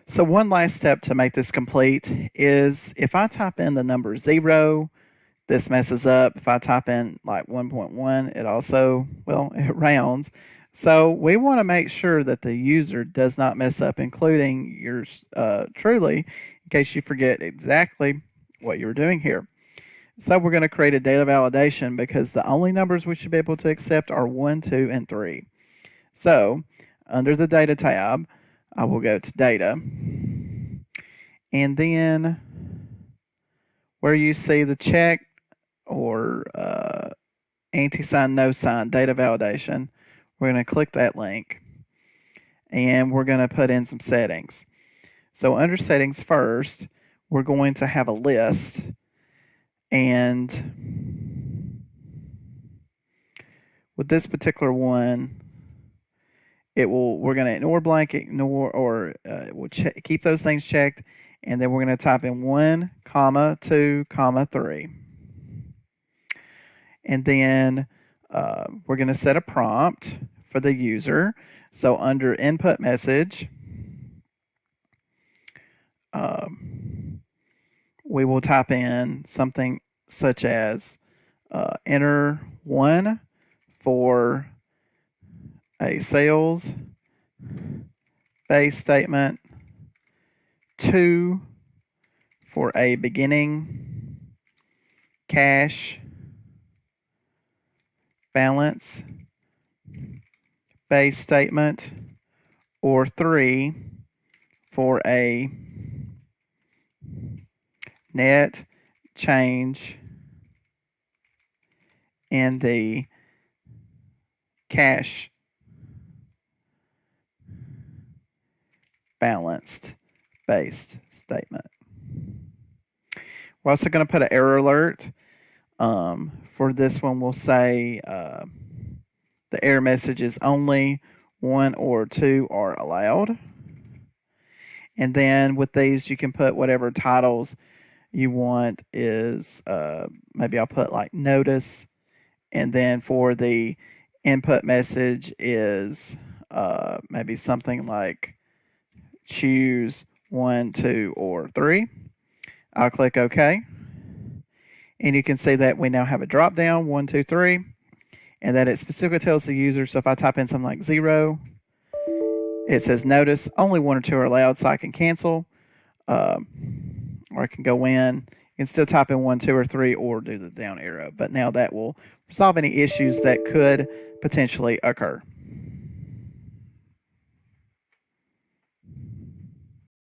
So one last step to make this complete is if I type in the number 0, this messes up. If I type in like 1.1, it also, well, it rounds. So we want to make sure that the user does not mess up, including yours truly, in case you forget exactly what you were doing here. So we're going to create a data validation because the only numbers we should be able to accept are 1, 2, and 3. So under the data tab, I will go to data, and then where you see the check or anti-sign, no sign, data validation, we're going to click that link, and we're going to put in some settings. So under settings first, we're going to have a list, and with this particular one, we're going to ignore blank, ignore, or we'll keep those things checked, and then we're going to type in 1, 2, 3. And then we're going to set a prompt for the user. So under input message, we will type in something such as enter 1 for a sales based statement, 2 for a beginning cash balance based statement, or 3 for a net change in the cash balanced based statement. We're also going to put an error alert. For this one, we'll say the error message is only 1 or 2 are allowed. And then with these, you can put whatever titles you want. Is maybe I'll put like notice, and then for the input message is maybe something like choose 1, 2, or 3. I'll click OK. And you can see that we now have a drop down 1, 2, 3, and that it specifically tells the user. So if I type in something like 0, it says notice only 1 or 2 are allowed, so I can cancel, or I can go in. You can still type in 1, 2, or 3, or do the down arrow. But now that will resolve any issues that could potentially occur.